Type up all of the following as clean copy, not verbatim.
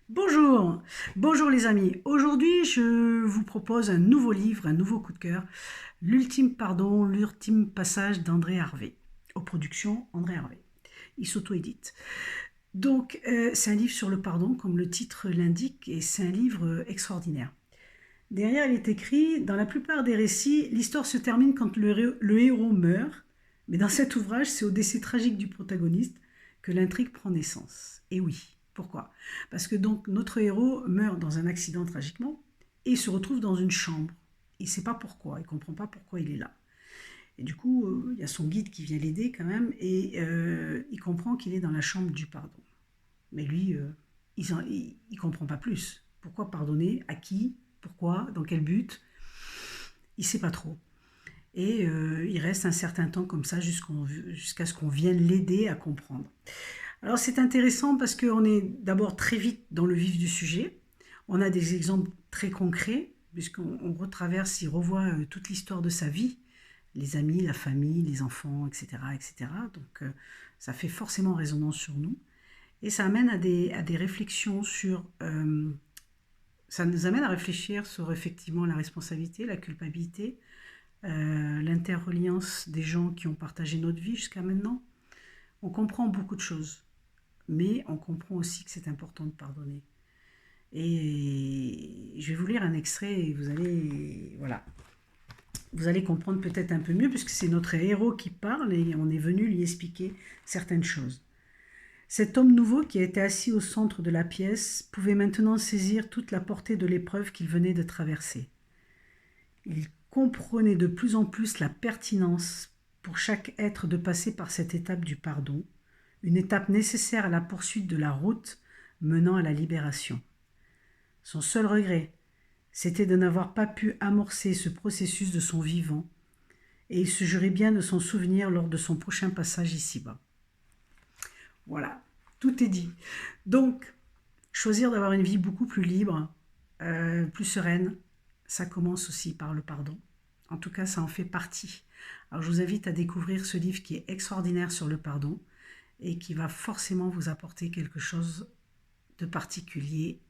Bonjour, bonjour les amis. Aujourd'hui, je vous propose un nouveau livre, un nouveau coup de cœur, L'ultime pardon, l'ultime passage d'André Harvey, aux productions André Harvey. Il s'auto-édite. Donc, c'est un livre sur le pardon, comme le titre l'indique, et c'est un livre extraordinaire. Derrière, il est écrit, dans la plupart des récits, l'histoire se termine quand le héros meurt, mais dans cet ouvrage, c'est au décès tragique du protagoniste que l'intrigue prend naissance. Et oui, pourquoi? Parce que donc notre héros meurt dans un accident tragiquement et il se retrouve dans une chambre. Il ne sait pas pourquoi, il ne comprend pas pourquoi il est là. Et du coup, il y a son guide qui vient l'aider quand même et il comprend qu'il est dans la chambre du pardon. Mais lui, il ne comprend pas plus. Pourquoi pardonner? À qui? Pourquoi? Dans quel but? Il ne sait pas trop. Et il reste un certain temps comme ça jusqu'à ce qu'on vienne l'aider à comprendre. Alors c'est intéressant parce qu'on est d'abord très vite dans le vif du sujet. On a des exemples très concrets, puisqu'on retraverse, il revoit toute l'histoire de sa vie, les amis, la famille, les enfants, etc. etc. Donc ça fait forcément résonance sur nous. Et ça amène à des réflexions sur... ça nous amène à réfléchir sur effectivement la responsabilité, la culpabilité, l'interreliance des gens qui ont partagé notre vie jusqu'à maintenant. On comprend beaucoup de choses, mais on comprend aussi que c'est important de pardonner. Et je vais vous lire un extrait et vous allez comprendre peut-être un peu mieux puisque c'est notre héros qui parle et on est venu lui expliquer certaines choses. Cet homme nouveau qui était assis au centre de la pièce pouvait maintenant saisir toute la portée de l'épreuve qu'il venait de traverser. Il comprenait de plus en plus la pertinence pour chaque être de passer par cette étape du pardon, une étape nécessaire à la poursuite de la route menant à la libération. Son seul regret, c'était de n'avoir pas pu amorcer ce processus de son vivant, et il se jurait bien de s'en souvenir lors de son prochain passage ici-bas. Voilà, tout est dit. Donc, choisir d'avoir une vie beaucoup plus libre, plus sereine, ça commence aussi par le pardon. En tout cas, ça en fait partie. Alors, je vous invite à découvrir ce livre qui est extraordinaire sur le pardon et qui va forcément vous apporter quelque chose de particulier.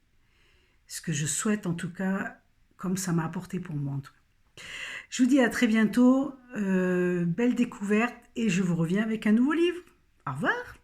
Ce que je souhaite en tout cas, comme ça m'a apporté pour moi en tout cas. Je vous dis à très bientôt, belle découverte et je vous reviens avec un nouveau livre. Au revoir.